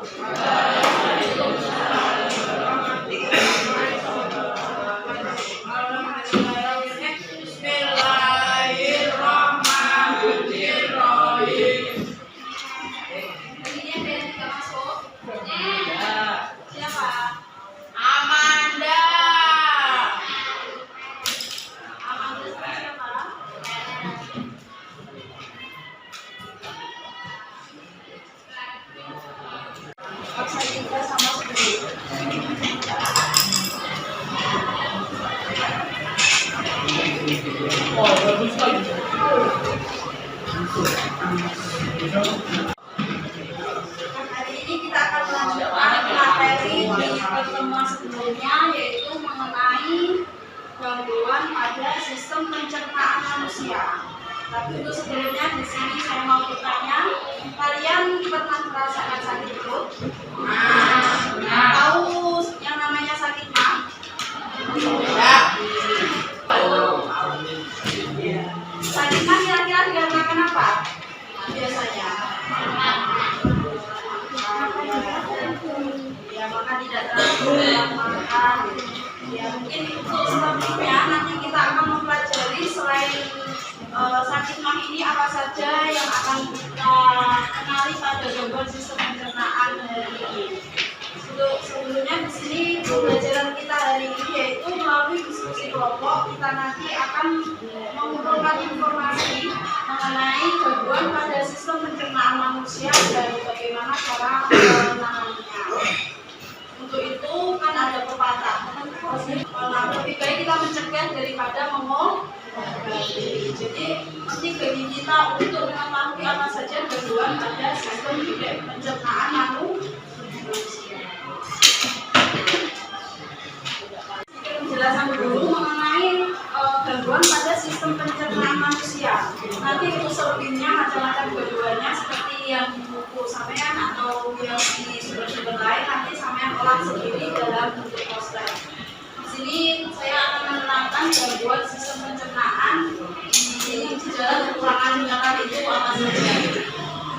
Bismillahirrahmanirrahim. Siapa? Amanda. Amanda sama siapa? Paksa kita sama seperti oh, bagus sekali. Hari ini kita akan melanjutkan materi di pertemuan sebelumnya, yaitu mengenai gangguan pada sistem pencernaan manusia. Tapi untuk sebelumnya di sini saya mau bertanya, kalian pernah merasakan sakit perut? Tahu yang namanya sakit mah? Ya. Sakit mah kira-kira dikarenakan apa? Biasanya ya makan tidak teratur, makan ya mungkin untuk sebabnya nanti kita akan mempelajari selain sakit mah ini apa saja yang akan kita kenali pada gangguan sistem pencernaan hari ini. Untuk sebelumnya di sini pembelajaran kita hari ini yaitu melalui diskusi kelompok kita nanti akan mengumpulkan informasi mengenai gangguan pada sistem pencernaan manusia dan bagaimana cara menanganinya. Untuk itu kan ada pepatah, lebih baik kita mencegah daripada mengobati. Jadi penting bagi kita untuk mengetahui apa saja gangguan pada sistem pencernaan manusia. Penjelasan dulu mengenai gangguan pada sistem pencernaan manusia. Nanti untuk selebihnya macam-macam gangguannya seperti yang di buku sampean atau yang di sumber-sumber lain nanti sampean olah sendiri dalam bentuk poster. Di sini saya akan menerangkan gangguan sistem pencernaan di gejala kekurangan mineral itu apa saja.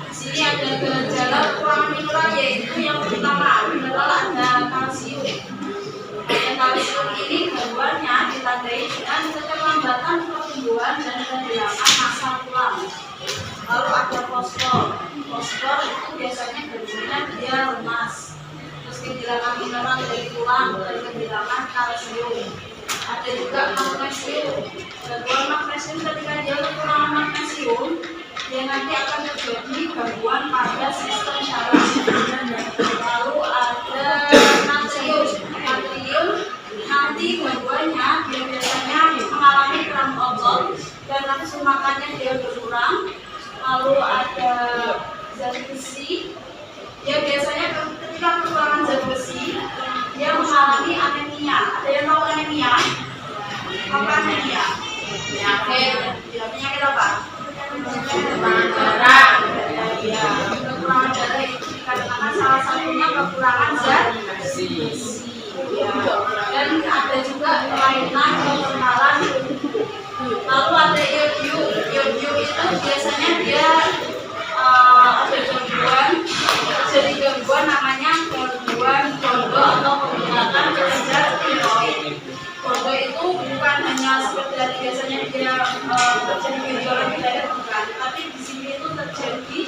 Di sini ada gejala kekurangan mineral yaitu yang pertama mineral ada kalsium. Kalsium ini gangguannya ditandai dengan keterlambatan pertumbuhan dan kehilangan massa tulang. Lalu ada fosfor. Fosfor itu biasanya gangguannya dia lemas. Terus kehilangan mineral dari tulang dan kehilangan kalsium. Ada juga magnesium. Gangguan magnesium ketika dia kekurangan magnesium, dia nanti akan terjadi gangguan pada sistem syaraf. Lalu ada natrium. Natrium nanti gangguannya dia biasanya mengalami kurang otot dan nafsu makannya dia berkurang. Lalu ada zat besi, dia biasanya ketika kekurangan zat besi dia mengalami anemia. Ada yang tahu anemia? Apa anemia? Penyakit apa? Kekurangan darah. Ya, kekurangan darah itu dikarenakan salah satunya kekurangan zat besi. Ya. Dan ada juga kelainan kekebalan. Lalu ada iodium. Iodium itu biasanya dia ada gangguan, jadi gangguan namanya gangguan bondo atau pembengkakan kelenjar tiroid. Bondo itu bukan hanya seperti biasanya dia terjadi gejolak di leher, bukan, tapi di sini itu terjadi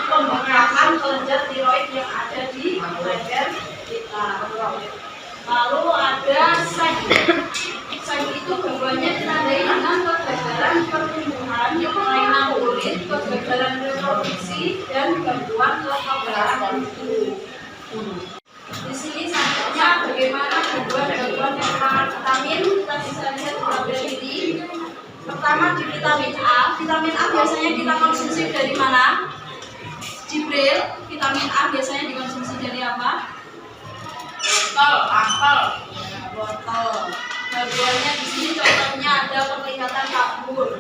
pembengkakan kelenjar tiroid yang ada di leher kita. Lalu ada seng. Seng itu gangguannya ditandai dengan kegagalan pertumbuhan, kelainan kulit, kegagalan reproduksi, dan gangguan kekebalan tubuh. Di sini selanjutnya bagaimana gangguan kekurangan vitamin. Kita bisa lihat di tabel ini. Pertama di vitamin A. Vitamin A biasanya kita konsumsi dari mana? Jibril, vitamin A biasanya dikonsumsi dari apa? Botol, apel, botol. Gangguannya di sini contohnya ada penglihatan kabur,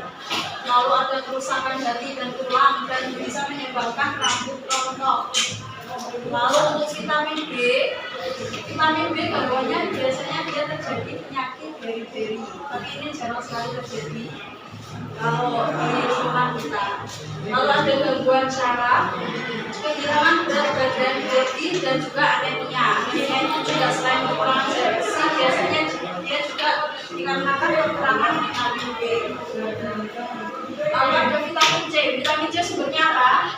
lalu ada kerusakan hati dan tulang dan bisa menyebabkan rambut rontok. Lalu untuk vitamin B gangguannya biasanya dia terjadi penyakit beri-beri, tapi ini jarang sekali terjadi kalau di lingkungan kita. Lalu ada gangguan syaraf, kehilangan berat badan, lagi dan juga anemia. Anemia itu juga selain kekurangan zat besi, biasanya dia juga dikarenakan kekurangan vitamin B. Lalu ada vitamin C. Vitamin C sumbernya apa?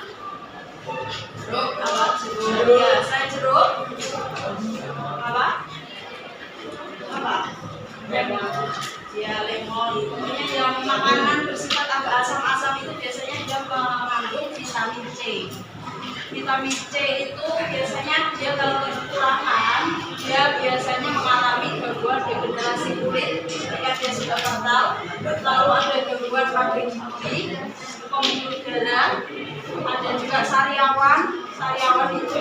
Jeruk. Ya, selain jeruk. Apa? Lemon. Ya, lemon. Pokoknya yang makanan bersifat agak asam-asam itu biasanya dia mengandung vitamin C. Vitamin C itu biasanya dia kalau kekurangan, dia biasanya mengalami gangguan degenerasi kulit ketika dia sudah gatal, lalu ada gangguan pada gigi, pembuluh darah, ada juga sariawan itu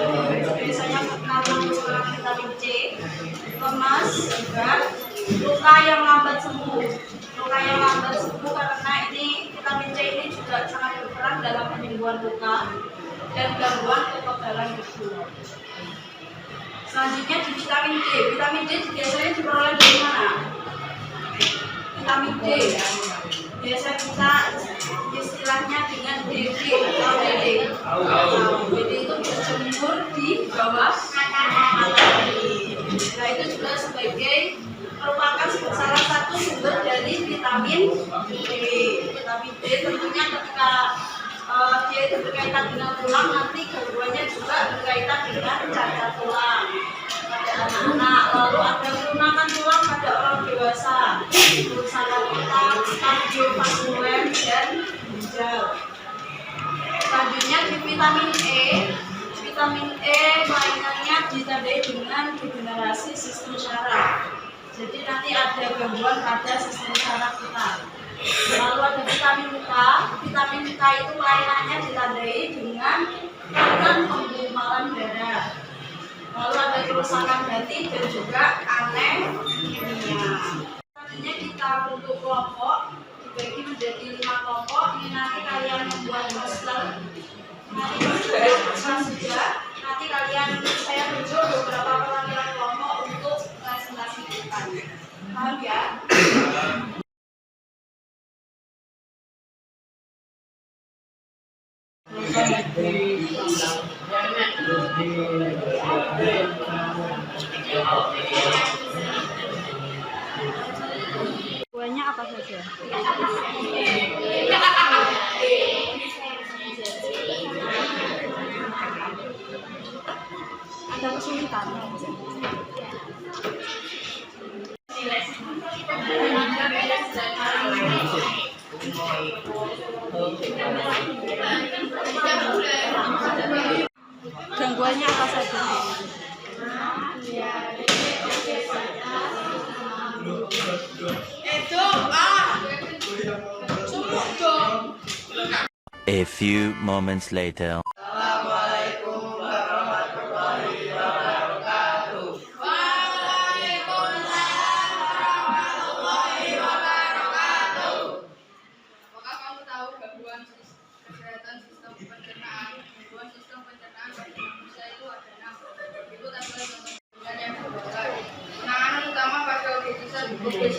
biasanya karena kekurangan vitamin C, lemas juga, luka yang lambat sembuh karena ini vitamin C ini juga sangat berperan dalam penyembuhan luka dan gangguan kekebalan tubuh. Selanjutnya di vitamin D. Vitamin D biasanya diperoleh dari mana? Vitamin D biasa kita istilahnya dengan DD atau DD. DD itu berjemur di bawah matahari. Nah, itu juga merupakan salah satu sumber dari vitamin D. Vitamin D tentunya ketika dia itu berkaitan dengan tulang, nanti gangguannya juga berkaitan dengan cacat tulang pada anak-anak, lalu ada kerusakan tulang pada orang dewasa, kerusakan otak, kardiovaskuler dan ginjal. Selanjutnya di vitamin E lainnya ditandai dengan degenerasi sistem syaraf. Jadi nanti ada gangguan pada sistem syaraf kita. Lalu ada vitamin K. Vitamin K itu lainnya ditandai dengan penggumpalan darah. Lalu ada kerusakan hati dan juga anemia. Selanjutnya kita bentuk kelompok dibagi menjadi 5 kelompok. Ini nanti kalian membuat poster. Nanti kalian saya tunjuk beberapa perwakilan kelompok untuk presentasi kita. Paham ya? Kuenya apa saja? Ada kesulitan. Gangguannya apa saja? A few moments later. Assalamualaikum warahmatullahi wabarakatuh. Waalaikumsalam warahmatullahi wabarakatuh. Apakah kamu tahu gangguan kesehatan sistem pencernaan? Gangguan sistem pencernaan pada manusia itu ada 6. Itu tabel contoh yang berikut. Penanganan utama pada obesitas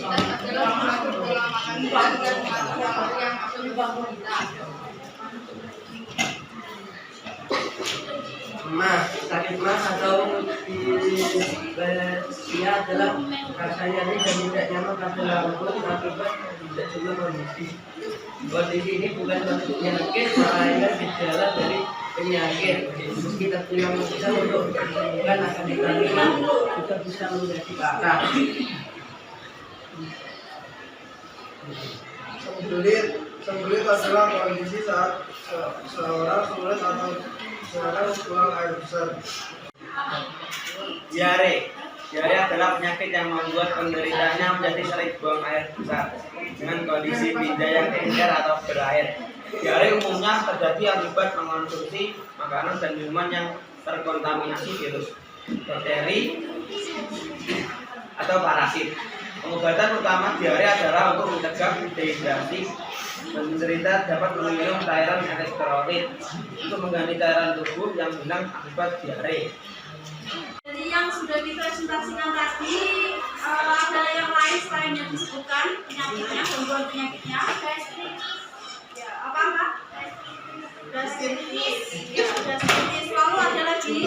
adalah mengatur pola makan dan mengatur kalori yang masuk ke tubuh kita. Sakit mah atau dia adalah rasa nyeri dan tidak nyaman pada lambung akibat tidak juga kondisi. Kondisi ini bukan bentuk penyakit, melainkan gejala dari penyakit. Meski terbilang bisa untuk disembuhkan akan dikatakan juga bisa menjadi parah. Sembelit adalah kondisi saat seorang sulit atau seorang buang air besar. Diare adalah penyakit yang membuat penderitanya menjadi sering buang air besar dengan kondisi pindah yang encer atau berair. Diare umumnya terjadi akibat mengonsumsi makanan dan minuman yang terkontaminasi virus, bakteri, atau parasit. Pengobatan utama diare adalah untuk mencegah dehidrasi. Penderita dapat meminum cairan elektrolit untuk mengganti cairan tubuh yang hilang akibat diare. Jadi yang sudah dipresentasikan tadi, ada yang lain selain yang disebutkan penyakitnya, gangguan penyakitnya. Ya, apa? Gastritis. Ya, gastritis. Lalu ada lagi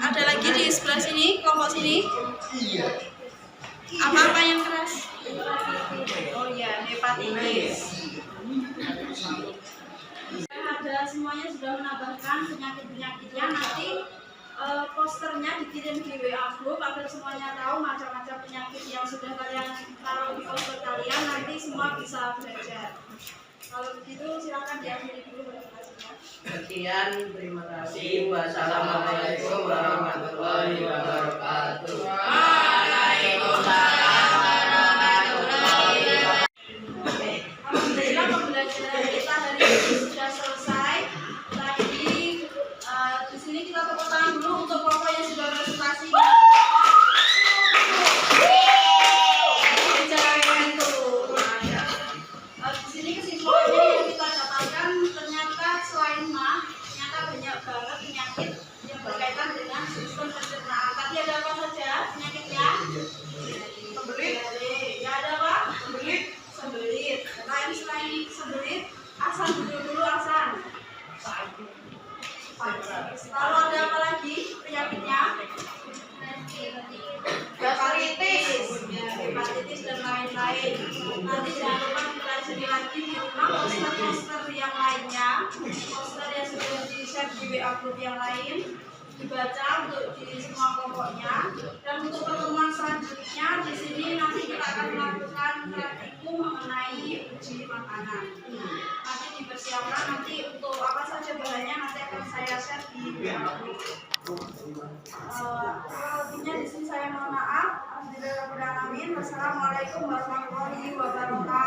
Ada lagi di sebelah sini, kelompok sini. Apa-apa yang keras? Oh iya, hepatitis. Ada semuanya sudah menambahkan penyakit-penyakitnya. Nanti posternya dikirim di WA group agar semuanya tahu macam-macam penyakit yang sudah kalian taruh di poster kalian. Nanti semua bisa belajar. Kalau begitu silakan diakhiri dulu presentasinya. Sekian, terima kasih. Wassalamualaikum warahmatullahi wabarakatuh. Waalaikumsalam warahmatullahi wabarakatuh. Alhamdulillah pembelajaran kita hari ini sudah selesai. Tadi di sini kita tepuk tangan dulu untuk kelompok yang sudah presentasi. Di sini kesimpulannya yang kita dapatkan ternyata selain mah ternyata banyak banget penyakit yang berkaitan dengan sistem pencernaan. Tadi ada apa saja penyakitnya? Sembelit. Ya ada apa? Sembelit. Lain selain sembelit, Hasan dulu Hasan. Lalu ada apa lagi penyakitnya? Hepatitis dan lain-lain. Nanti jangan lupa dipelajari lagi di rumah poster-poster yang lainnya, poster yang sudah di-share di WA group yang lain, dibaca untuk di semua kelompoknya. Dan untuk pertemuan selanjutnya di sini nanti kita akan melakukan praktikum mengenai uji makanan. Nanti dipersiapkan nanti untuk apa saja bahannya nanti akan saya share di WA group. Lebihnya di sini saya mohon maaf. Wassalamualaikum warahmatullahi wabarakatuh.